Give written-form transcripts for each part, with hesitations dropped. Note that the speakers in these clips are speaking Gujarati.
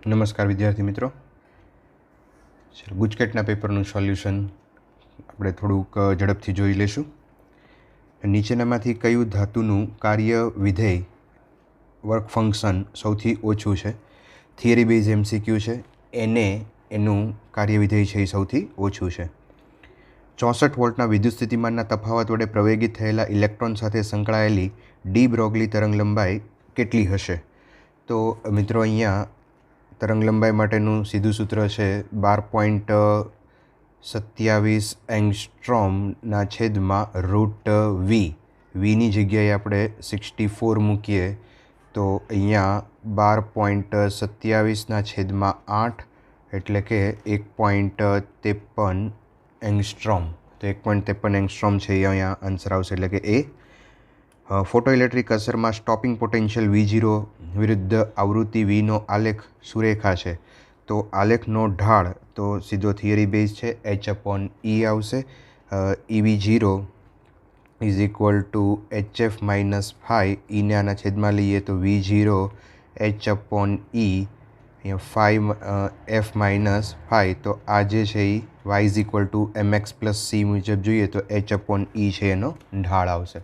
નમસ્કાર વિદ્યાર્થી મિત્રો. ગુજકેટના પેપરનું સોલ્યુશન આપણે થોડુંક ઝડપથી જોઈ લઈશું. નીચેનામાંથી કયું ધાતુનું કાર્ય વિધેય વર્ક ફંક્શન સૌથી ઓછું છે? થિયરી બેઝ MCQ છે. એનું કાર્ય વિધેય છે એ સૌથી ઓછું છે. 64 વોલ્ટના વિદ્યુત સ્થિતિમાનના તફાવત વડે પ્રવેગિત થયેલા ઇલેક્ટ્રોન સાથે સંકળાયેલી ડી બ્રોગલી તરંગ લંબાઈ કેટલી હશે? તો મિત્રો અહીંયા તરંગ લંબાઈ માટેનું સીધું સૂત્ર છે 12.27 એંગસ્ટ્રોમના છેદમાં √v. વીની જગ્યાએ આપણે 64 મૂકીએ તો અહીંયા 12.27ના છેદમાં 8 એટલે કે 1.53 એંગસ્ટ્રોમ. તો 1.53 એંગસ્ટ્રોમ છે એ અહીંયા આન્સર આવશે, એટલે કે એ. ફોટોઇલેક્ટ્રિક અસરમાં સ્ટોપિંગ પોટેન્શિયલ V0 વિરુદ્ધ આવૃત્તિ Vનો આલેખ સુરેખા છે. તો આલેખનો ઢાળ તો સીધો થિયરી બેઝ છે, H/E આવશે. EV0 is equal two HF - phi. ઈને આના છેદમાં લઈએ તો V0 H/E અહીંયા F - phi. તો આ જે છે એ Y is equal two mx + c મુજબ જોઈએ તો H/E છે એનો ઢાળ આવશે.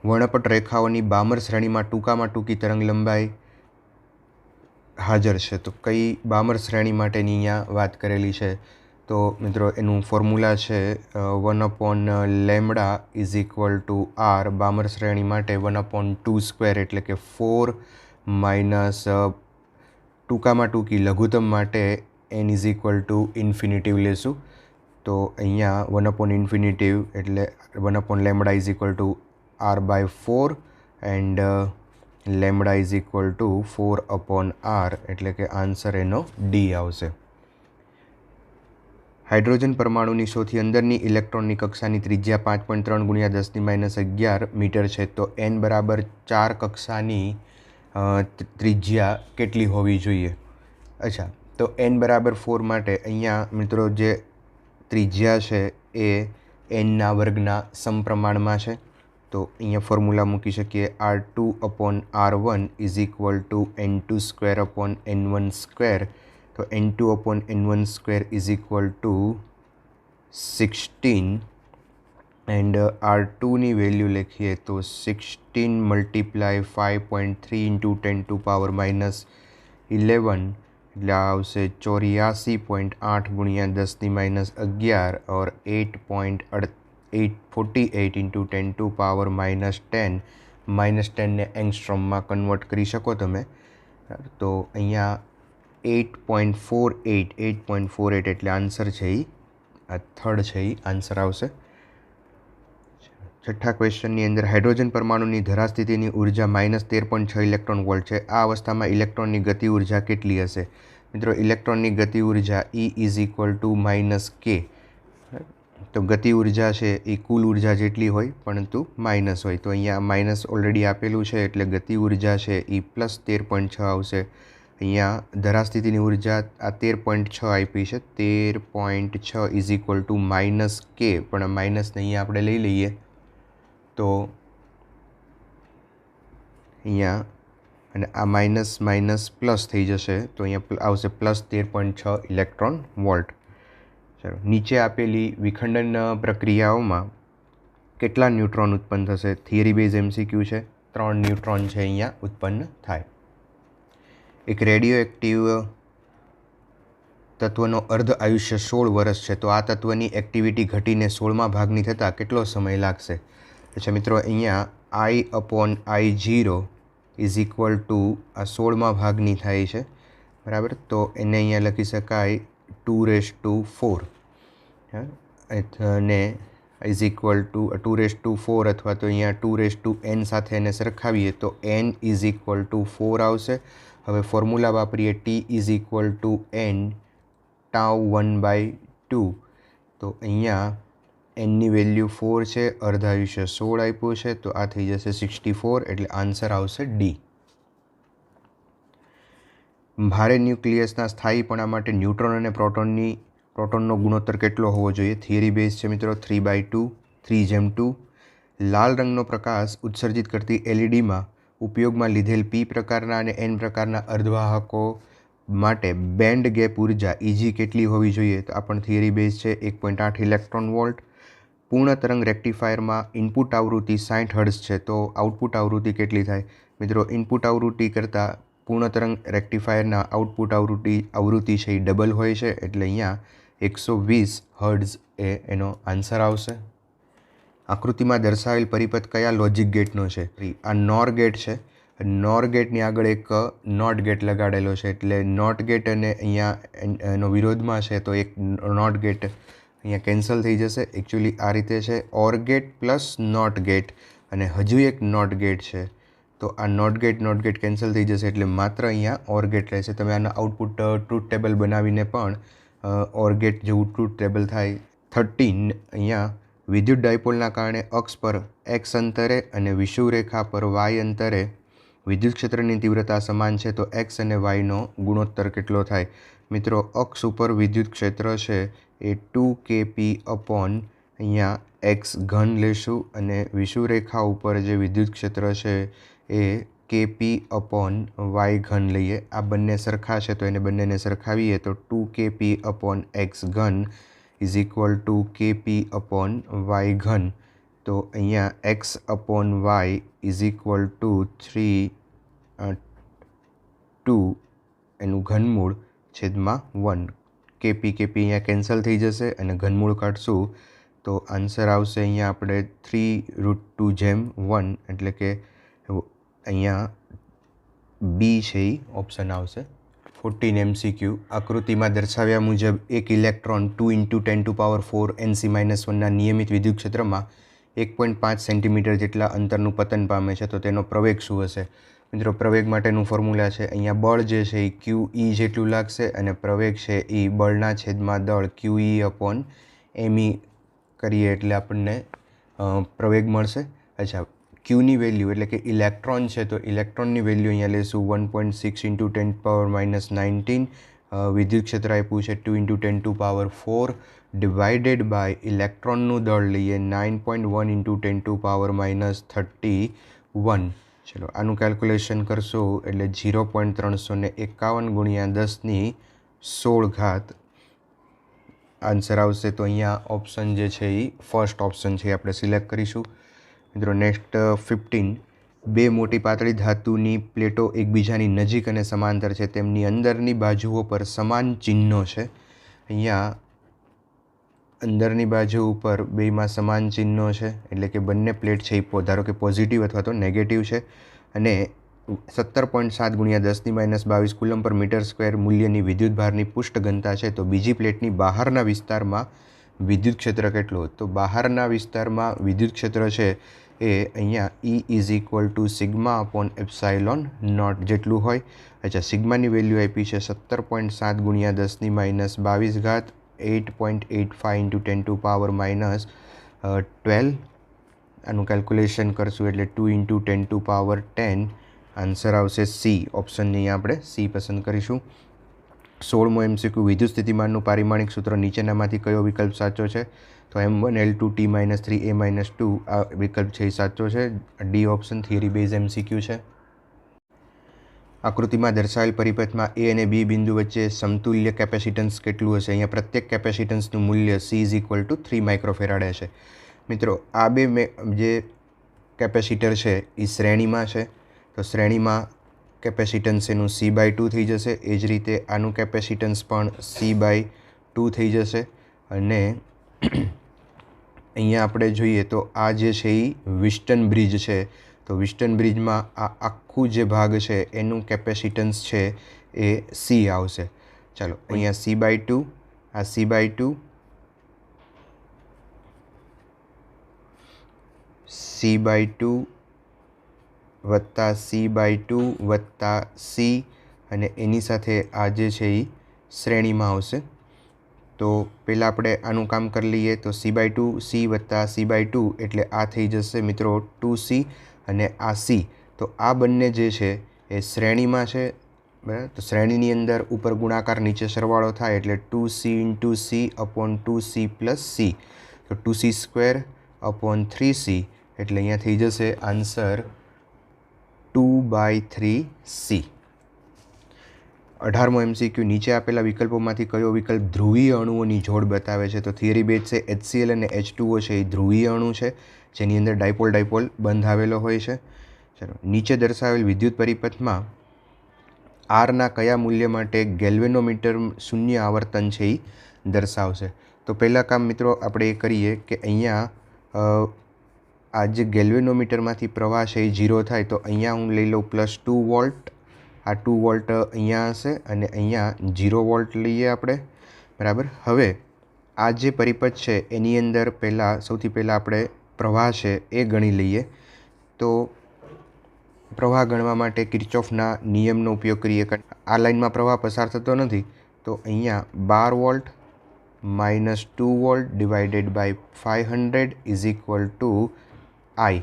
વર્ણપટ રેખાઓની બામર શ્રેણીમાં ટૂંકામાં ટૂંકી તરંગ લંબાઈ હાજર છે. તો કઈ બામર શ્રેણી માટેની અહીંયા વાત કરેલી છે? તો મિત્રો એનું ફોર્મ્યુલા છે 1/λ is equal to r. Balmer શ્રેણી માટે 1/2² એટલે કે 4 માઇનસ ટૂંકામાં ટૂંકી લઘુત્તમ માટે n is equal to infinitive લેશું. તો અહીંયા 1/∞ એટલે 1/λ is equal to r/4 and lambda is equal to 4/r એટલે કે આન્સર એનો ડી આવશે. હાઇડ્રોજન પરમાણુની સૌથી અંદરની ઇલેક્ટ્રોનની કક્ષાની ત્રિજ્યા 5.3 × 10⁻11 મીટર છે. તો n બરાબર 4 કક્ષાની ત્રિજ્યા કેટલી હોવી જોઈએ? અચ્છા, તો n બરાબર 4 માટે અહીંયા મિત્રો જે ત્રિજ્યા છે એ nના વર્ગના સમપ્રમાણમાં છે. તો અહીંયા ફોર્મ્યુલા મૂકી શકીએ R2/R1 is equal two n2/n1². તો n2/n1² is equal to 16 and R2ની વેલ્યુ લખીએ તો 16 × 5.3 × 10⁻11 એટલે આવશે 84.8 × 10⁻11 और 8.48 × 10⁻10 -10 ને એંગસ્ટ્રોમમાં કન્વર્ટ કરી શકો તમે. તો અહીંયા 8.48 એટલે આન્સર છે એ આ થર્ડ છે એ આન્સર આવશે. છઠ્ઠા ક્વેશ્ચનની અંદર હાઇડ્રોજન પરમાણુની ધરા સ્થિતિની ઉર્જા -13.6 ઇલેક્ટ્રોન વોલ્ટ છે. આ અવસ્થામાં ઇલેક્ટ્રોનની ગતિ ઉર્જા કેટલી હશે? મિત્રો ઇલેક્ટ્રોનની ગતિ ઉર્જા E is equal two -k. તો ગતિ ઉર્જા છે એ કુલ ઉર્જા જેટલી હોય પરંતુ માઇનસ હોય. તો અહીંયા માઇનસ ઓલરેડી આપેલું છે એટલે ગતિ ઉર્જા છે એ +13.6 આવશે. અહીંયા ધરા સ્થિતિની ઉર્જા આ 13.6 આપી છે. 13.6 ઇઝ ઇક્વલ ટુ -k, પણ માઇનસને અહીંયા આપણે લઈ લઈએ તો અહીંયા અને આ માઇનસ પ્લસ થઈ જશે. તો અહીંયા આવશે +13.6 ઇલેક્ટ્રોન વોલ્ટ. ચાલો, નીચે આપેલી વિખંડન પ્રક્રિયાઓમાં કેટલા ન્યુટ્રોન ઉત્પન્ન થશે? થિયરી બેઝ MCQ છે. 3 ન્યુટ્રોન છે અહીંયા ઉત્પન્ન થાય. એક રેડિયો એક્ટિવ તત્વનો અર્ધ આયુષ્ય 16 વર્ષ છે. તો આ તત્વની એક્ટિવિટી ઘટીને 16મા ભાગની થતાં કેટલો સમય લાગશે? અચ્છા મિત્રો, અહીંયા I/I0 ઇઝ ઇક્વલ ટુ આ 16મા ભાગની થાય છે, બરાબર. તો એને અહીંયા લખી શકાય 2⁴. અને ઇઝ ઇક્વલ ટુ 2⁴ અથવા તો અહીંયા 2�n સાથે એને સરખાવીએ તો n ઇઝ ઇક્વલ ટુ 4 આવશે. હવે ફોર્મ્યુલા વાપરીએ T is equal to n τ1/2. તો અહીંયા nની વેલ્યુ 4 છે, અર્ધ આયુષ્ય 16 આપ્યું છે, તો આ થઈ જશે 64 એટલે આન્સર આવશે ડી. ભારે ન્યુક્લિયસના સ્થાયીપણા માટે ન્યુટ્રોન અને પ્રોટોનનો ગુણોત્તર કેટલો હોવો જોઈએ? થિયરી બેઝ છે મિત્રો, 3/2, 3:2. લાલ રંગનો પ્રકાશ ઉત્સર્જિત કરતી LEDમાં ઉપયોગમાં લીધેલ P પ્રકારના અને N પ્રકારના અર્ધવાહકો માટે બેન્ડ ગેપ ઉર્જા ઇજી કેટલી હોવી જોઈએ? તો આ પણ થિયરી બેઝ છે. 1.8 ઇલેક્ટ્રોન વોલ્ટ. પૂર્ણ તરંગ રેક્ટિફાયરમાં ઇનપુટ આવૃત્તિ 60 હર્ટ્ઝ છે, તો આઉટપુટ આવૃત્તિ કેટલી થાય? મિત્રો, ઇનપુટ આવૃત્તિ કરતાં પૂર્ણ તરંગ રેક્ટિફાયરના આઉટપુટ આવૃત્તિ છે એ ડબલ હોય છે, એટલે અહીંયા 120 હર્ટ્ઝ એ એનો આન્સર આવશે. આકૃતિમાં દર્શાવેલ પરિપથ કયા લોજિક ગેટનો છે? આ નોર ગેટ છે. નોર ગેટની આગળ એક નોટ ગેટ લગાડેલો છે, એટલે નોટ ગેટ અને અહીંયા એનો વિરોધમાં છે, તો એક નોટ ગેટ અહીંયા કેન્સલ થઈ જશે. એકચ્યુઅલી આ રીતે છે, or get plus not gate અને હજુ એક નોટ ગેટ છે, તો આ નોટ ગેટ કેન્સલ થઈ જશે, એટલે માત્ર અહીંયા ઓર ગેટ રહેશે. તમે આના આઉટપુટ ટ્રુથ ટેબલ બનાવીને પણ ઓર ગેટ જેવું ટ્રુથ ટેબલ થાય. 13 અહીંયા વિદ્યુત ડાયપોલના કારણે અક્ષ પર એક્સ અંતરે અને વિષુવરેખા પર વાય અંતરે વિદ્યુત ક્ષેત્રની તીવ્રતા સમાન છે, તો એક્સ અને વાયનો ગુણોત્તર કેટલો થાય? મિત્રો, અક્ષ ઉપર વિદ્યુત ક્ષેત્ર છે એ 2kp અપોન અહીંયા એક્સ ઘન લેશું અને વિષુવરેખા ઉપર જે વિદ્યુત ક્ષેત્ર છે એ kp અપોન વાય ઘન લઈએ. આ બંને સરખા છે, તો એને બંનેને સરખાવીએ તો 2kp અપોન એક્સ ઘન is equal to kp upon y ઘન. તો અહીંયા x upon y is equal to 2 એનું ઘનમૂળ છેદમાં 1. કેપી અહીંયા કેન્સલ થઈ જશે અને ઘનમૂળ કાઢશું તો આન્સર આવશે અહીંયા આપણે 3√2/1, એટલે કે અહીંયા બી છે એ ઓપ્શન આવશે. 14 MCQ. આકૃતિમાં દર્શાવ્યા મુજબ એક ઇલેક્ટ્રોન 2 × 10⁴ Nc-1ના નિયમિત વિદ્યુત ક્ષેત્રમાં 1.5 સેન્ટીમીટર જેટલા અંતરનું પતન પામે છે, તો તેનો પ્રવેગ શું હશે? મિત્રો, પ્રવેગ માટેનું ફોર્મ્યુલા છે, અહીંયા બળ જે છે એ QE જેટલું લાગશે અને પ્રવેગ છે એ બળના છેદમાં દળ QE અપોન ME કરીએ એટલે આપણને પ્રવેગ મળશે. અચ્છા, ક્યુની વેલ્યુ એટલે કે ઇલેક્ટ્રોન છે, તો ઇલેક્ટ્રોનની વેલ્યુ અહીંયા લેશું 1.6 × 10⁻19. વિદ્યુત ક્ષેત્ર આપ્યું છે 2 × 10⁴ ડિવાઇડેડ બાય ઇલેક્ટ્રોનનું દળ લઈએ 9.1 × 10⁻31. ચલો આનું કેલ્ક્યુલેશન કરશો એટલે 0.351 × 10⁻16 આન્સર આવશે. તો અહીંયા ઓપ્શન જે છે એ ફર્સ્ટ ઓપ્શન છે, આપણે સિલેક્ટ કરીશું. મિત્રો, નેક્સ્ટ 15. બે મોટી પાતળી ધાતુની પ્લેટો એકબીજાની નજીક અને સમાંતર છે, તેમની અંદરની બાજુઓ પર સમાન ચિહ્નો છે. અહીંયા અંદરની બાજુ ઉપર બેમાં સમાન ચિહ્નો છે, એટલે કે બંને પ્લેટ છે એ ધારો કે પોઝિટિવ અથવા તો નેગેટિવ છે અને 17.7 × 10⁻22 કુલમ પર મીટર સ્ક્વેર મૂલ્યની વિદ્યુત ભારની પુષ્ટ ઘનતા છે, તો બીજી પ્લેટની બહારના વિસ્તારમાં વિદ્યુત ક્ષેત્ર કેટલું? તો બહારના વિસ્તારમાં વિદ્યુત ક્ષેત્ર છે એ અહીંયા E is equal to sigma upon epsilon naught જેટલું હોય. અચ્છા, સિગ્માની વેલ્યુ આપી છે 17.7 × 10⁻22, 8.85 × 10⁻12. આનું કેલ્ક્યુલેશન કરશું એટલે 2 × 10⁻10. આન્સર આવશે સી. ઓપ્શનની અહીંયા આપણે સી પસંદ કરીશું. 16મો MCQ. વિદ્યુત સ્થિતિમાનનું પારિમાણિક સૂત્ર નીચેનામાંથી કયો વિકલ્પ સાચો છે? તો M1L2T-3A-2 આ વિકલ્પ છે એ સાચો છે. D option theory base MCQ છે. આકૃતિમાં દર્શાવેલ પરિપથમાં એ અને બી બિંદુ વચ્ચે સમતુલ્ય કેપેસિટન્સ કેટલું હશે? અહીંયા પ્રત્યેક કેપેસિટન્સનું મૂલ્ય C ઇઝ ઇક્વલ ટુ 3 માઇક્રોફેરાડે છે. મિત્રો, આ બે જે કેપેસિટર છે એ શ્રેણીમાં છે, તો શ્રેણીમાં કેપેસિટન્સ એનું C/2 થઈ જશે. એ જ રીતે આનું કેપેસિટન્સ પણ C/2 થઈ જશે. અને અહીંયા આપણે જોઈએ તો આ જે છે એ વિસ્ટન બ્રિજ છે, તો વિસ્ટન બ્રિજમાં આ આખું જે ભાગ છે એનું કેપેસિટન્સ છે એ C આવશે. ચાલો, અહીંયા C/2, આ C/2, C/2 વત્તા C/2 વત્તા C અને એની સાથે આ જે છે એ શ્રેણીમાં આવશે. તો પહેલાં આપણે આનું કામ કરી લઈએ. તો C/2 C વત્તા C/2 એટલે આ થઈ જશે મિત્રો 2C અને આ C. તો આ બંને જે છે એ શ્રેણીમાં છે, બરાબર. તો શ્રેણીની અંદર ઉપર ગુણાકાર નીચે સરવાળો થાય એટલે 2C × C upon 2C + C, તો 2C² અપોન 3C એટલે અહીંયા થઈ જશે આન્સર 2/3C. 18મો MCQ નીચે આપેલા વિકલ્પોમાંથી કયો વિકલ્પ ધ્રુવીય અણુઓની જોડ બતાવે છે? તો થિયરી બેઝ છે HCl અને H2O છે એ ધ્રુવીય અણુ છે જેની અંદર ડાયપોલ બંધ આવેલો હોય છે. ચલો, નીચે દર્શાવેલ વિદ્યુત પરિપથમાં આરના કયા મૂલ્ય માટે ગેલ્વેનોમીટર શૂન્ય આવર્તન છે એ દર્શાવશે? તો પહેલાં કામ મિત્રો આપણે એ કરીએ કે અહીંયા આ જે ગેલ્વેનોમીટરમાંથી પ્રવાહ છે એ 0 થાય તો અહીંયા હું લઈ લઉં +2 વોલ્ટ. આ 2 વોલ્ટ અહીંયા હશે અને અહીંયા 0 વોલ્ટ લઈએ આપણે, બરાબર. હવે આ જે પરિપથ છે એની અંદર સૌથી પહેલાં આપણે પ્રવાહ છે એ ગણી લઈએ. તો પ્રવાહ ગણવા માટે કિર્ચોફના નિયમનો ઉપયોગ કરીએ. આ લાઇનમાં પ્રવાહ પસાર થતો નથી તો અહીંયા 12 volt -2 volt divided by 500 is equal to I.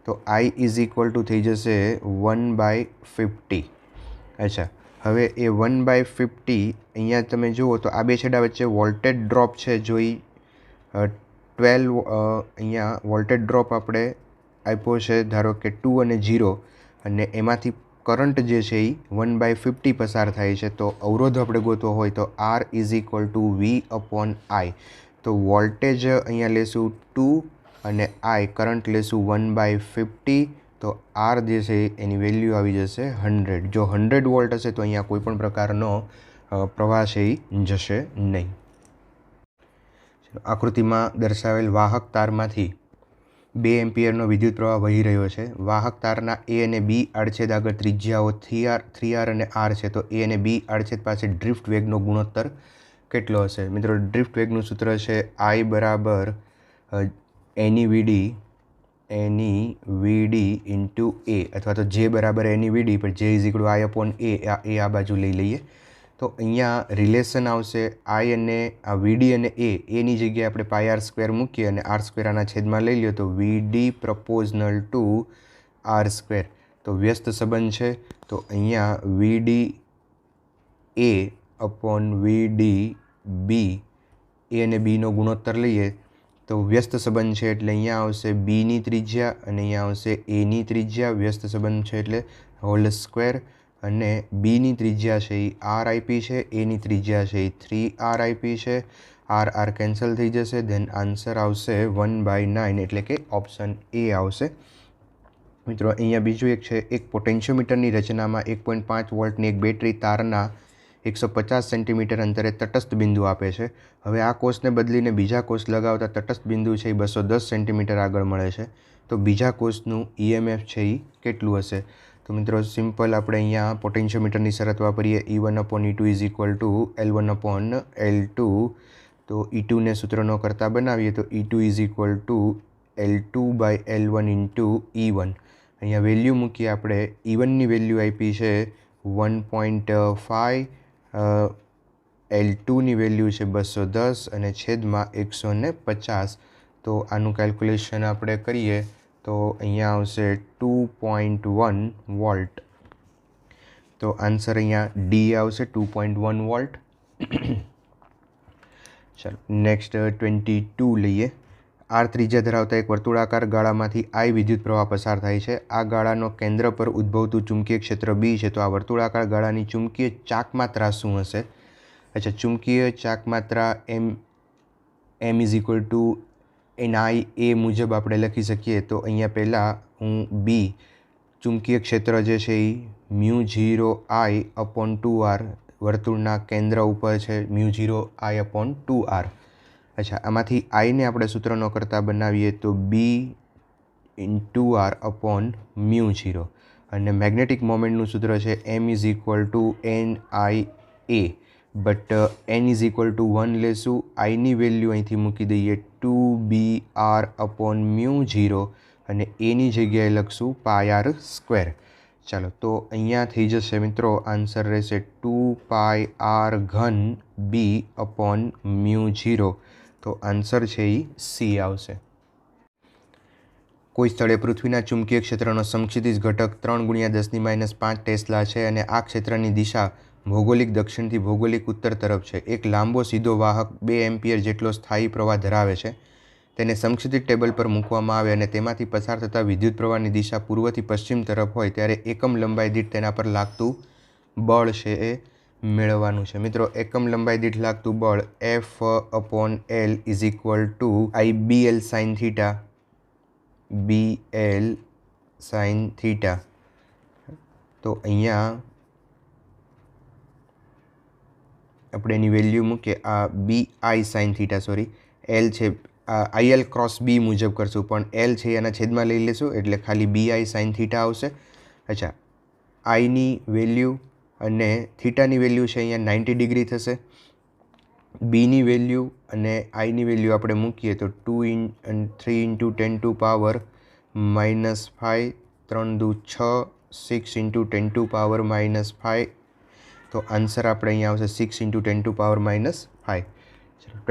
તો I ઇઝ ઇક્વલ ટુ થઈ જશે 1/50. અચ્છા, હવે એ 1/50 અહીંયા તમે જુઓ તો આ બે છેડા વચ્ચે વોલ્ટેજ ડ્રોપ છે જો એ 12 અહીંયા વોલ્ટેજ ડ્રોપ આપણે આપ્યો છે ધારો કે 2 અને 0 અને એમાંથી કરંટ જે છે એ 1/50 પસાર થાય છે. તો અવરોધ આપણે ગોતવો હોય તો R is equal two V/I. તો વોલ્ટેજ અહીંયા લેશું 2 અને I કરંટ લેશું 1/50. તો R જે છે એની વેલ્યુ આવી જશે 100. જો 100 વોલ્ટ હશે તો અહીંયા કોઈ પણ પ્રકારનો પ્રવાહ છે એ જશે નહીં. આકૃતિમાં દર્શાવેલ વાહક તારમાંથી 2 એમ્પિયરનો વિદ્યુત પ્રવાહ વહી રહ્યો છે. વાહક તારના A અને B આડછેદ આગળ ત્રિજ્યાઓ 3R અને R છે. તો A અને B આડછેદ પાસે ડ્રિફ્ટ વેગનો ગુણોત્તર કેટલો હશે? મિત્રો, ડ્રિફ્ટ વેગનું સૂત્ર છે I બરાબર NE VD ઇન્ટુ A, અથવા તો J બરાબર NE VD પર J is equal I upon A. આ બાજુ લઈ લઈએ તો અહીંયા રિલેશન આવશે I અને આ VD અને એની જગ્યાએ આપણે πr² મૂકીએ અને r² આના છેદમાં લઈ લઈએ તો VD પ્રપોઝનલ ટુ r². તો વ્યસ્ત સંબંધ છે તો અહીંયા VD A upon VD B, A અને Bનો ગુણોત્તર લઈએ તો વ્યસ્ત સંબંધ છે એટલે અહીંયા આવશે Bની ત્રિજ્યા અને અહીંયા આવશે Aની ત્રિજ્યા. વ્યસ્ત સંબંધ છે એટલે હોલ સ્ક્વેર અને Bની ત્રિજ્યા છે એ RIP છે, Aની ત્રિજ્યા છે એ 3RIP છે. R કેન્સલ થઈ જશે. ધેન આન્સર આવશે 1/9 એટલે કે ઓપ્શન A આવશે. મિત્રો, અહીંયા બીજું એક છે, એક પોટેન્શિયોમીટરની રચનામાં 1.5 વોલ્ટની એક બેટરી તારના 150 સેન્ટીમીટર અંતરે તટસ્થ બિંદુ આપે છે. હવે આ કોષને બદલીને બીજા કોષ લગાવતા તટસ્થ બિંદુ છે એ 210 સેન્ટીમીટર આગળ મળે છે. તો બીજા કોષનું EMF છે એ કેટલું હશે? તો મિત્રો, સિમ્પલ આપણે અહીંયા પોટેન્શિયોમીટરની શરત વાપરીએ. E1/E2 is equal two L1/L2. તો E2ને સૂત્રનો કરતા બનાવીએ તો E2 is equal two L2/L1 into E1. અહીંયા વેલ્યુ મૂકીએ આપણે. E1ની વેલ્યુ આપી છે 1.5, L2ની વેલ્યુ છે 210 અને છેદમાં 150. તો આનું કેલ્ક્યુલેશન આપણે કરીએ તો અહીંયા આવશે 2.1 વોલ્ટ. તો આન્સર અહીંયા D આવશે 2.1 વોલ્ટ. ચાલો, નેક્સ્ટ 22 લઈએ. R ત્રિજ્યા ધરાવતા એક વર્તુળાકાર ગાળામાંથી I વિદ્યુત પ્રવાહ પસાર થાય છે. આ ગાળાનો કેન્દ્ર પર ઉદ્ભવતું ચુંબકીય ક્ષેત્ર B છે. તો આ વર્તુળાકાર ગાળાની ચુંબકીય ચાકમાત્રા શું હશે? અચ્છા, ચુંબકીય ચાકમાત્રા M is equal two NIA મુજબ આપણે લખી શકીએ. તો અહીંયા પહેલાં હું B ચુંબકીય ક્ષેત્ર જે છે એ μ0I અપોન 2R વર્તુળના કેન્દ્ર ઉપર છે, μ0I અપોન 2R. અચ્છા, આમાંથી આઈને આપણે સૂત્રનો કરતા બનાવીએ તો B ઇન્ટુ R અપોન μ0 અને મેગ્નેટિક મોમેન્ટનું સૂત્ર છે M is equal two NIA. But N is equal two 1 લેશું. આઈની વેલ્યુ અહીંથી મૂકી દઈએ 2BR અપોન μ0 અને એની જગ્યાએ લખશું πr². ચાલો, તો અહીંયા થઈ જશે મિત્રો, આન્સર રહેશે 2πr³ B અપોન μ0. તો આન્સર છે એ C આવશે. કોઈ સ્થળે પૃથ્વીના ચુંબકીય ક્ષેત્રનો સમક્ષિતિજ ઘટક 3 × 10⁻5 ટેસ્લા છે અને આ ક્ષેત્રની દિશા ભૌગોલિક દક્ષિણથી ભૌગોલિક ઉત્તર તરફ છે. એક લાંબો સીધો વાહક 2 એમ્પિયર જેટલો સ્થાયી પ્રવાહ ધરાવે છે. તેને સમક્ષિતિજ ટેબલ પર મૂકવામાં આવે અને તેમાંથી પસાર થતા વિદ્યુત પ્રવાહની દિશા પૂર્વથી પશ્ચિમ તરફ હોય ત્યારે એકમ લંબાઈ દીઠ તેના પર લાગતું બળ છે એ મેળવવાનું છે મિત્રો. એકમ લંબાઈ દીઠ લાગતું બળ F/L is equal two IBL sine theta, BL sine theta. તો અહીંયા આપણે એની વેલ્યુ મૂકીએ. આ BI sine theta, sorry L છે, IL ક્રોસ B મુજબ કરશું, પણ L છે એના છેદમાં લઈ લેશું એટલે ખાલી BI સાઇન થીટા આવશે. અચ્છા, આઈની વેલ્યુ અને થીટાની વેલ્યુ છે અહીંયા 90 ડિગ્રી થશે. બીની વેલ્યુ અને આઈની વેલ્યુ આપણે મૂકીએ તો 3 ઇન્ટુ 10⁻⁻⁵, 3 દુ 6, 6 ઇન્ટુ 10⁻⁻⁵. તો આન્સર આપણે અહીંયા આવશે 6 ઇન્ટુ 10⁻⁵.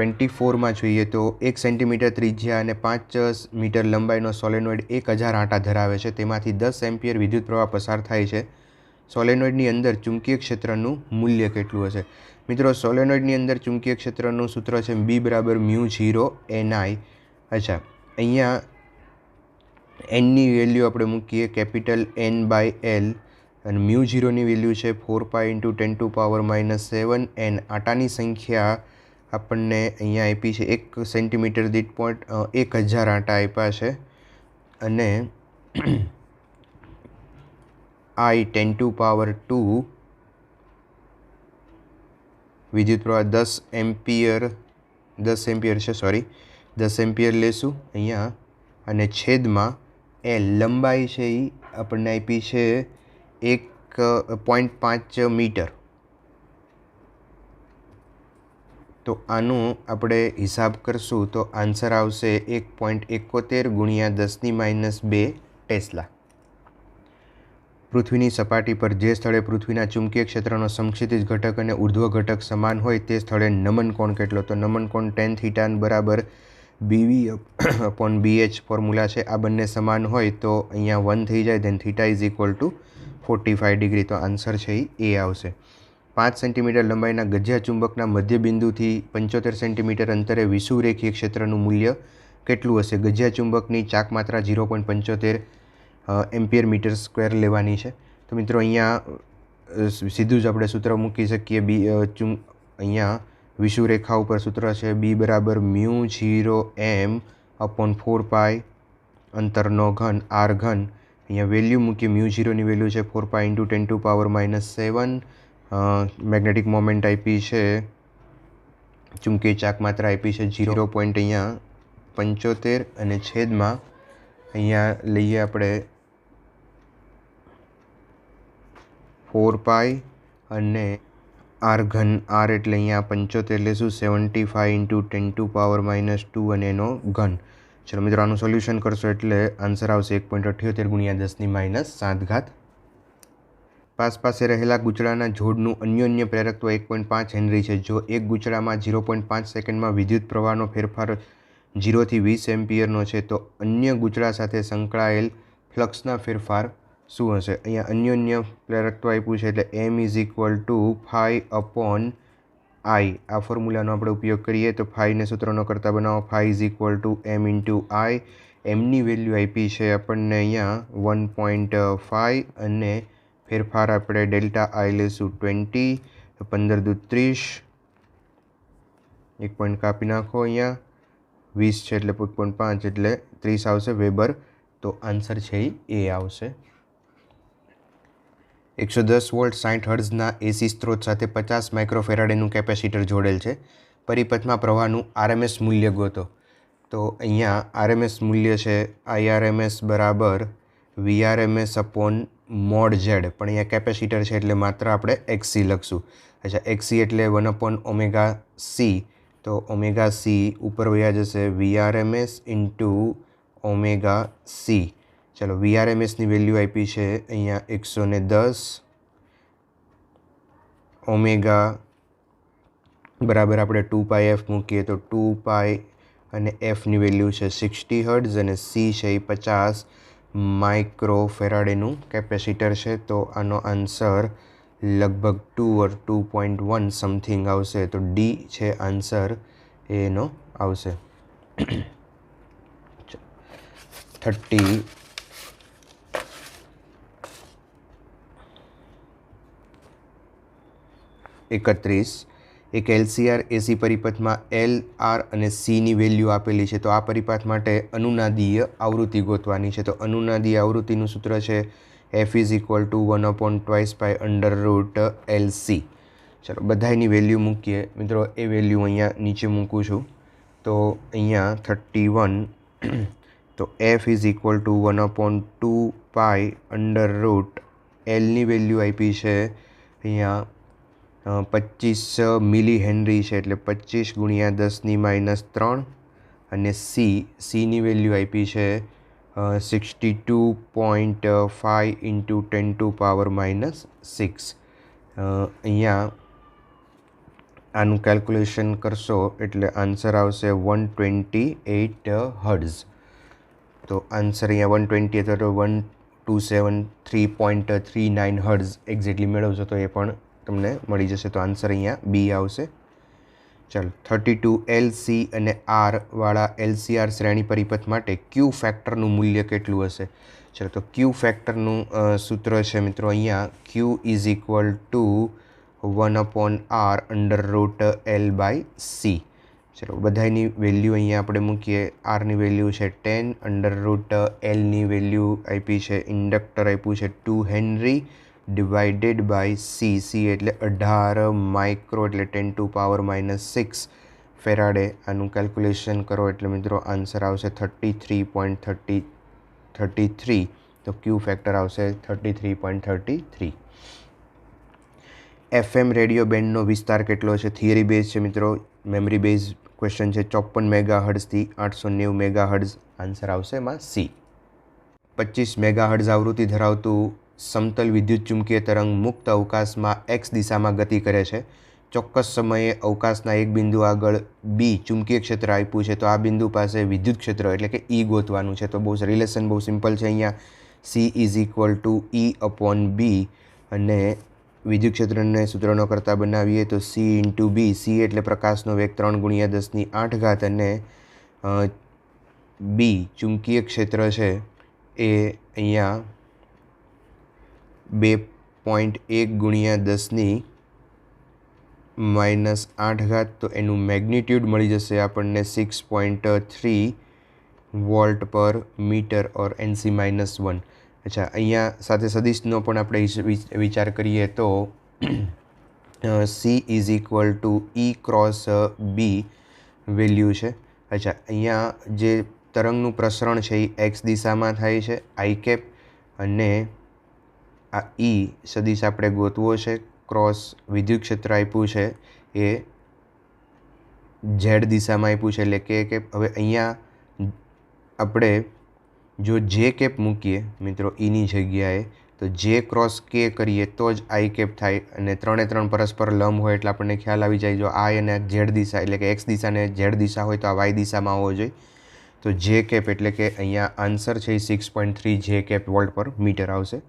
24માં જોઈએ તો 1 સેન્ટીમીટર ત્રિજ્યા અને 5 મીટર લંબાઈનો સોલેનોઇડ 1000 આંટા ધરાવે છે. તેમાંથી 10 એમ્પિયર વિદ્યુત પ્રવાહ પસાર થાય છે. સોલેનોઇડની અંદર ચુંબકીય ક્ષેત્રનું મૂલ્ય કેટલું હશે? મિત્રો, સોલેનોઇડની અંદર ચુંબકીય ક્ષેત્રનું સૂત્ર છે B બરાબર μ0 Ni. અચ્છા, અહીંયા એનની વેલ્યુ આપણે મૂકીએ કેપિટલ N/L અને μ0ની વેલ્યુ છે 4π ઇન્ટુ 10⁻⁻⁷. એન આટાની સંખ્યા આપણને અહીંયા આપી છે 1 સેન્ટીમીટર દીઠ 1000 આંટા આપ્યા છે. અને I 10⁻², વિદ્યુત પ્રવાહ 10 એમ્પિયર છે, સોરી 10 એમ્પિયર લેશું અહીંયા. અને છેદમાં L લંબાઈ છે એ આપણને આપી છે 1.5 મીટર. તો આનું આપણે હિસાબ કરશું તો આન્સર આવશે 1.71 ગુણ્યા 10⁻²ટેસ્લા. પૃથ્વીની સપાટી પર જે સ્થળે પૃથ્વીના ચુંબકીય ક્ષેત્રનો સમક્ષિતિજ ઘટક અને ઉર્ધ્વ ઘટક સમાન હોય તે સ્થળે નમન કોણ કેટલો? તો નમન કોણ tan થીટા બરાબર BV/BH ફોર્મ્યુલા છે. આ બંને સમાન હોય તો અહીંયા 1 થઈ જાય, then theta is equal to 45 degree. તો આન્સર છે એ આવશે. 5 સેન્ટીમીટર લંબાઈના ગજિયા ચુંબકના મધ્યબિંદુથી 75 સેન્ટીમીટર અંતરે વિષુવરેખીય ક્ષેત્રનું મૂલ્ય કેટલું હશે? ગજિયા ચુંબકની ચાક માત્રા 0.75 એમ્પિયર મીટર સ્ક્વેર લેવાની છે. તો મિત્રો અહીંયા સીધું જ આપણે સૂત્ર મૂકી શકીએ. અહીંયા વિષુવરેખા ઉપર સૂત્ર છે B બરાબર μ0m/4π અંતરનો ઘન r ઘન. અહીંયા વેલ્યુ મૂકીએ. μ0ની વેલ્યુ છે 4π ઇન્ટુ 10⁻⁷. મેગ્નેટિક મોમેન્ટ આપી છે, ચુંબકીય ચાક માત્રા આપી છે 0.75 અને છેદમાં અહીંયા લઈએ આપણે 4π અને r ઘન. r એટલે અહીંયા 75 લેશું, 75 ઇન્ટુ 10⁻⁻² અને એનો ઘન. ચલો મિત્રો, આનું સોલ્યુશન કરશો એટલે આન્સર આવશે 1.78 ગુણ્યા 10⁻⁷. પાસે રહેલા ગૂંચળાના જોડનું અન્યોન્ય પ્રેરકત્વ 1.5 હેનરી છે. જો એક ગૂંચળામાં 0.5 સેકન્ડમાં વિદ્યુત પ્રવાહનો ફેરફાર 0 થી 20 એમ્પિયરનો છે તો અન્ય ગૂંચળા સાથે સંકળાયેલ ફ્લક્સના ફેરફાર શું હશે? અહીંયા અન્યોન્ય પ્રેરકત્વ આપ્યું છે એટલે M is equal two φ/I. આ ફોર્મ્યુલાનો આપણે ઉપયોગ કરીએ તો ફાઈને સૂત્રનો કરતા બનાવો. φ is equal to M into I. એમની વેલ્યુ આપી છે આપણને અહીંયા 1.5 અને ફેરફાર આપણે ડેલ્ટા I લેશું 20, 15 દુ 30, 1 પોઈન્ટ કાપી નાખો. અહીંયા 20 છે એટલે 1.5 એટલે 30 આવશે વેબર. તો આન્સર છે એ આવશે. 110 વોલ્ટ 60 હર્ટ્ઝના એસી સ્ત્રોત સાથે 50 માઇક્રોફેરાડેનું કેપેસિટર જોડેલ છે. પરિપથમાં પ્રવાહનું RMS મૂલ્ય ગોતો. તો અહીંયા RMS મૂલ્ય છે IRMS બરાબર VRMS/mod Z. પણ અહીંયા કેપેસિટર છે એટલે માત્ર આપણે XC લખશું. અચ્છા, XC એટલે 1/ωc. તો ωc ઉપર વયા જશે VRMS ઇન્ટુ ωc. ચલો, VRMSની વેલ્યુ આપી છે અહીંયા 110. ઓમેગા બરાબર આપણે 2πf મૂકીએ તો 2π અને એફની વેલ્યુ છે 60 હર્ટ્ઝ અને સી છે એ 50 માઇક્રોફેરાડેનું કેપેસિટર છે. તો આનો આન્સર લગભગ 2 ઓર 2.1 સમથિંગ આવશે. તો ડી છે આન્સર એનો આવશે. 30 1 31 એક LCR AC પરિપથમાં L, R અને Cની વેલ્યુ આપેલી છે. તો આ પરિપથ માટે અનુનાદીય આવૃત્તિ ગોતવાની છે. તો અનુનાદીય આવૃત્તિનું સૂત્ર છે F is equal to 1/2 LC. ચલો બધાની વેલ્યુ મૂકીએ મિત્રો. એ વેલ્યુ અહીંયા નીચે મૂકું છું. તો અહીંયા 31 તો F ઇઝ ઇક્વલ ટુ 1/2 Lની વેલ્યુ આપી છે અહીંયા 25 મિલી હેનરી છે, એટલે 25 ગુણ્યા 10⁻³ અને Cની વેલ્યુ આપી છે 62.5 ઇન્ટુ 10⁻⁶. અહીંયા આનું કેલ્ક્યુલેશન કરશો એટલે આન્સર આવશે 128 હર્ટ્ઝ. તો આન્સર અહીંયા 120 અથવા તો 1273.39 હર્ટ્ઝ એક્ઝેક્ટલી મેળવશો તો એ પણ તમને મળી જશે. તો આન્સર અહીંયા બી આવશે. ચાલો 32 LC અને R વાળા LCR શ્રેણી પરિપથ માટે ક્યુ ફેક્ટરનું મૂલ્ય કેટલું હશે? ચાલો તો ક્યુ ફેક્ટરનું સૂત્ર છે મિત્રો અહીંયા ક્યુ ઇઝ ઇક્વલ ટુ 1/R√L/C. ચલો બધાની વેલ્યુ અહીંયા આપણે મૂકીએ. આરની વેલ્યુ છે 10 √Lની વેલ્યુ આપી છે, ઇન્ડક્ટર આપ્યું છે 2 હેનરી ડિવાઇડેડ બાય C એટલે 18 માઇક્રો એટલે 10⁻⁶ ફેરાડે. આનું કેલ્ક્યુલેશન કરો એટલે મિત્રો આન્સર આવશે 33.33. તો ક્યુ ફેક્ટર આવશે 33.33. FM રેડિયો બેન્ડનો વિસ્તાર કેટલો છે? થિયરી બેઝ છે મિત્રો, મેમરી બેઝ ક્વેશ્ચન છે. 54 મેગાહર્ટ્ઝથી 890 મેગાહર્ટ્ઝ. આન્સર આવશે એમાં સી. 25 મેગાહર્ટ્ઝ આવૃત્તિ ધરાવતું સમતલ વિદ્યુત ચુંબકીય તરંગ મુક્ત અવકાશમાં x દિશામાં ગતિ કરે છે. ચોક્કસ સમયે અવકાશના એક બિંદુ આગળ બી ચુંબકીય ક્ષેત્ર આપ્યું છે. તો આ બિંદુ પાસે વિદ્યુત ક્ષેત્ર એટલે કે E ગોતવાનું છે. તો રિલેશન બહુ સિમ્પલ છે. અહીંયા C is equal two E/B અને વિદ્યુત ક્ષેત્રને સૂત્રનો કરતા બનાવીએ તો C ઇન્ટુ B. C એટલે પ્રકાશનો વેગ 3 ગુણ્યા 10⁸ અને બી ચુંબકીય ક્ષેત્ર છે એ અહીંયા 2.1 ગુણ્યા 10⁻⁸. તો એનું મેગ્નિટ્યુડ મળી જશે આપણને 6.3 વોલ્ટ પર મીટર ઓર NC-1. અચ્છા, અહીંયા સાથે સદિશનો પણ આપણે વિચાર કરીએ તો C is equal two E/B value છે. અચ્છા, અહીંયા જે તરંગનું પ્રસરણ છે એ x દિશામાં થાય છે I અને આ E સદિશ આપણે ગોતવો છે. ક્રોસ વિદ્યુત ક્ષેત્ર આપ્યું છે એ Z દિશામાં આપ્યું છે એટલે કે હવે અહીંયા આપણે જો J મૂકીએ મિત્રો Eની જગ્યાએ તો J×K કરીએ તો જ I થાય અને 3 પરસ્પર લંબ હોય એટલે આપણને ખ્યાલ આવી જાય. જો I અને Z દિશા એટલે કે x દિશા અને Z દિશા હોય તો આ y દિશામાં હોવો જોઈએ. તો J એટલે કે અહીંયા આન્સર છે 6.3 J વોલ્ટ પર મીટર આવશે.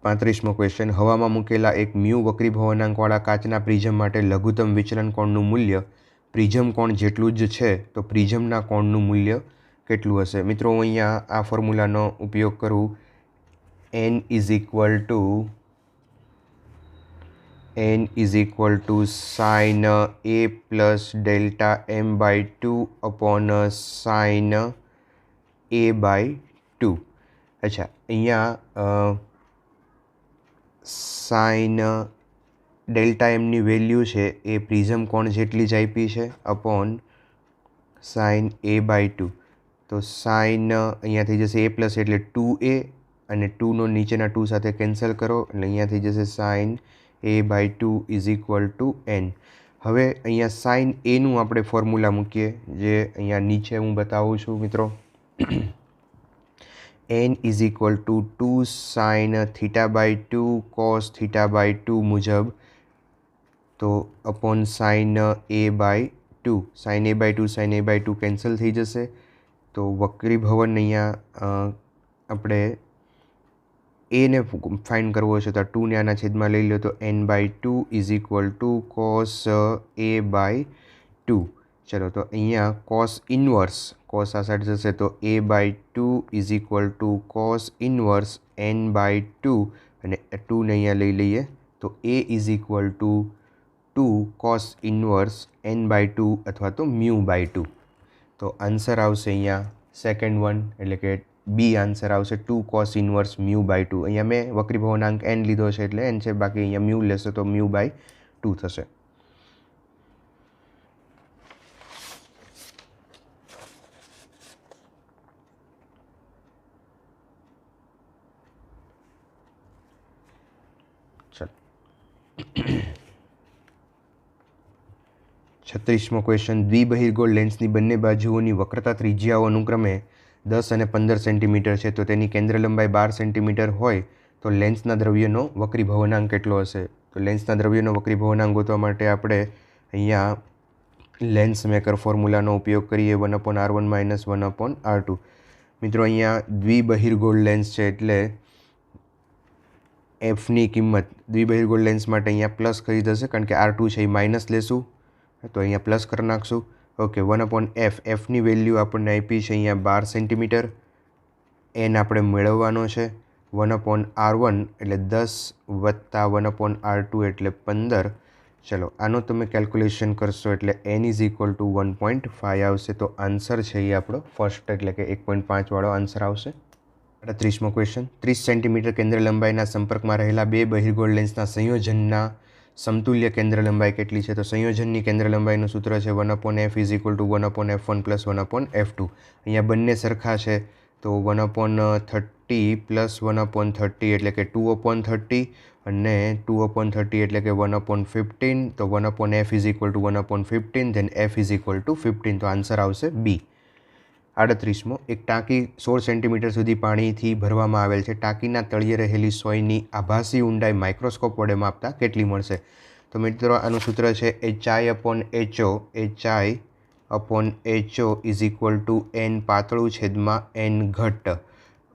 35મો ક્વેશ્ચન. હવામાં મૂકેલા એક મ્યુ વક્રીભવનાંકવાળા કાચના પ્રિઝમ માટે લઘુત્તમ વિચલન કોણનું મૂલ્ય પ્રિઝમ કોણ જેટલું જ છે. તો પ્રિઝમના કોણનું મૂલ્ય કેટલું હશે? મિત્રો હું અહીંયા આ ફોર્મ્યુલાનો ઉપયોગ કરું. n is equal to sine A plus delta m/2 upon sine A/2. અચ્છા, અહીંયા સાઇન ડેલ્ટા એમની વેલ્યુ છે એ પ્રિઝમ કોણ જેટલી જ આપી છે અપોન સાઇન A/2. તો સાઇન અહીંયા થઈ જશે A પ્લસ એટલે 2A અને 2નો નીચેના 2 સાથે કેન્સલ કરો એટલે અહીંયા થઈ જશે sine A/2 is equal to n. હવે અહીંયા સાઇન એનું આપણે ફોર્મ્યુલા મૂકીએ જે અહીંયા નીચે હું બતાવું છું મિત્રો. n is equal to 2 sine θ/2 cos θ/2 મુજબ તો upon sine A/2. Sign A/2 cancel થઈ જશે. તો વક્રીભવન અહીંયા આપણે એને ફાઇન્ડ કરવો છે તો 2ને આના છેદમાં લઈ લો તો n/2 is equal two cos A/2. ચલો તો અહીંયા કોસ ઇન્વર્સ કોસ આ સાઈડ જશે તો A/2 is equal two cos inverse n/2 અને 2ને અહીંયા લઈ લઈએ તો A is equal two cos inverse n/2 અથવા તો μ/2. તો આન્સર આવશે અહીંયા સેકન્ડ વન, એટલે કે બી આન્સર આવશે 2 cos ઇન્વર્સ μ/2. અહીંયા મેં વક્રી ભવનાંક n લીધો છે એટલે n છે, બાકી અહીંયા મ્યુ લેશો તો μ/2 થશે. ચાલો 36મો ક્વેશ્ચન. દ્વિબહિર્ગોળ લેન્સની બંને બાજુઓની વક્રતા ત્રિજ્યાઓ અનુક્રમે 10 અને 15 સેન્ટીમીટર છે. તો તેની કેન્દ્ર લંબાઈ 12 સેન્ટીમીટર હોય તો લેન્સના દ્રવ્યનો વક્રી ભવનાંક કેટલો હશે? તો લેન્સના દ્રવ્યનો વક્રી ભવનાંક ગોતવા માટે આપણે અહીંયા લેન્સ મેકર ફોર્મ્યુલાનો ઉપયોગ કરીએ, 1/r1 - 1/r2. મિત્રો અહીંયા દ્વિબહિર્ગોળ લેન્સ છે એટલે એફની કિંમત દ્વિબહિર્ગોળ લેન્સ માટે અહીંયા પ્લસ કરી થશે, કારણ કે R2 છે એ માઇનસ લેશું તો અહીંયા પ્લસ કરી નાખશું. Okay, 1/f. એફની વેલ્યુ આપણને આપી છે અહીંયા 12 સેન્ટીમીટર. એન આપણે મેળવવાનો છે 1/r1 એટલે 10 વત્તા 1/r2 એટલે 15. ચલો આનો તમે કેલ્ક્યુલેશન કરશો એટલે n = 1.5 આવશે. તો આન્સર છે એ આપણો ફર્સ્ટ એટલે કે 1.5 વાળો આન્સર આવશે. 38મો ક્વેશ્ચન. 30 સેન્ટીમીટર કેન્દ્ર લંબાઈના સંપર્કમાં રહેલા બે બહિર્ગોળ લેન્સના સંયોજનના સમતુલ્ય કેન્દ્ર લંબાઈ કેટલી છે? તો સંયોજનની કેન્દ્ર લંબાઈનું સૂત્ર છે 1/f = 1/f1 + 1/f2. અહીંયા બંને સરખા છે તો 1/30 + 1/30 એટલે કે 2/30 અને 2/30 એટલે કે 1/15. તો 1/f = 1/15, then f = 15. તો આન્સર આવશે બી. 38મો. એક ટાંકી 16 સેન્ટીમીટર સુધી પાણીથી ભરવામાં આવેલ છે. ટાંકીના તળિયે રહેલી સોયની આભાસી ઊંડાઈ માઇક્રોસ્કોપ વડે માપતા કેટલી મળશે? તો મિત્રો આનું સૂત્ર છે HI/HO. HI/HO = n પાતળું છેદમાં n ઘટ્ટ.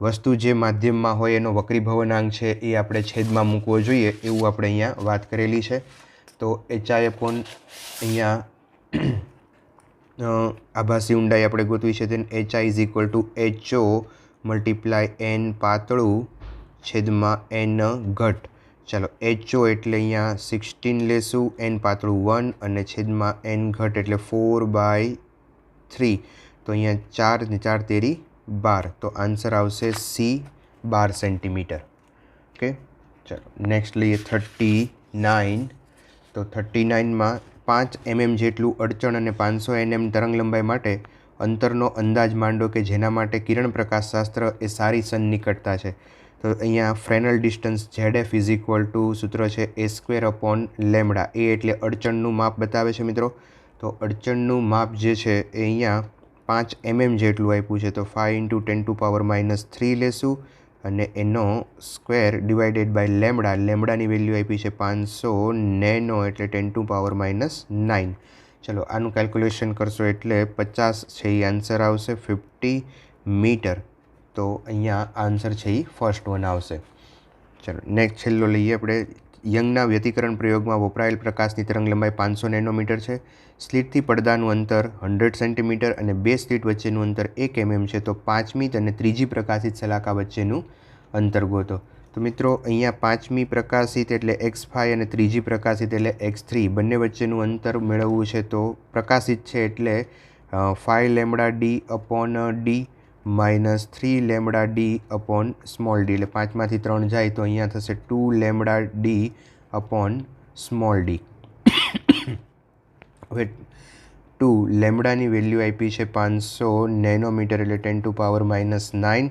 વસ્તુ જે માધ્યમમાં હોય એનો વક્રી ભવનાંક છે એ આપણે છેદમાં મૂકવો જોઈએ એવું આપણે અહીંયા વાત કરેલી છે. તો HI અહીંયા આભાસી ઊંડાઈ આપણે ગોતવી છે, તેને HI = HO × n પાતળું છેદમાં n ઘટ. ચાલો HO એટલે અહીંયા 16 લેશું, n પાતળું 1 અને છેદમાં n ઘટ એટલે 4/3. તો અહીંયા 4 ને 4 તેરી 12. તો આન્સર આવશે C 12 સેન્ટીમીટર. ઓકે, ચાલો નેક્સ્ટ લઈએ 39. તો 39માં 5 mm જેટલું અડચણ અને 500 nm તરંગ લંબાઈ માટે અંતરનો અંદાજ માંડો કે જેના માટે કિરણ પ્રકાશશાસ્ત્ર એ સારી સન્નિકટતા છે. તો અહીંયા ફ્રેનલ ડિસ્ટન્સ ZF = સૂત્ર છે a²/λ. એ એટલે અડચણનું માપ બતાવે છે મિત્રો. તો અડચણનું માપ જે છે એ અહીંયા 5 mm જેટલું આપ્યું છે. તો 5 × 10⁻³ લેશું અને એનો સ્ક્વેર / લેમ્બડા. લેમ્બડાની વેલ્યુ આપી છે 500 નેનો એટલે 10⁻⁹. ચલો આનું કેલ્ક્યુલેશન કરશો એટલે 50 છે એ આન્સર આવશે 50 મીટર. તો અહીંયા આન્સર છે એ ફર્સ્ટ વન આવશે. ચલો નેક્સ્ટ છેલ્લો લઈએ આપણે. યંગના વ્યતિકરણ પ્રયોગમાં વપરાયેલ પ્રકાશની તરંગ લંબાઈ 500 નેનોમીટર છે. સ્લિટથી પડદાનું અંતર 100 સેન્ટીમીટર અને બે સ્લિટ વચ્ચેનું અંતર 1 mm છે. તો પાંચમી અને ત્રીજી પ્રકાશિત શલાકા વચ્ચેનું અંતર ગોતો. તો મિત્રો અહીંયા પાંચમી પ્રકાશિત એટલે x5 અને ત્રીજી પ્રકાશિત એટલે x3 બંને વચ્ચેનું અંતર મેળવવું છે. તો પ્રકાશિત છે એટલે 5λd/d -3λd/d એટલે 5માંથી 3 જાય તો અહીંયા થશે 2λd/d. હવે 2 લેમ્બડાની વેલ્યુ આપી છે 500 નેનોમીટર એટલે 10⁻⁹.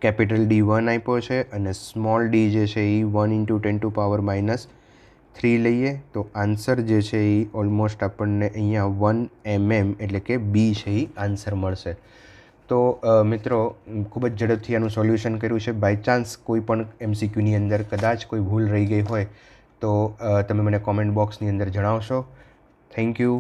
કેપિટલ D1 આપ્યો છે અને સ્મોલ d જે છે એ 1 × 10⁻³ લઈએ. તો આન્સર જે છે એ ઓલમોસ્ટ આપણને અહીંયા 1 mm એટલે કે બી છે એ આન્સર મળશે. તો મિત્રો ખૂબ જ ઝડપથી આનું સોલ્યુશન કર્યું છે. બાય ચાન્સ કોઈ પણ MCQની અંદર કદાચ કોઈ ભૂલ રહી ગઈ હોય તો તમે મને કોમેન્ટ બોક્સની અંદર જણાવશો. Thank you.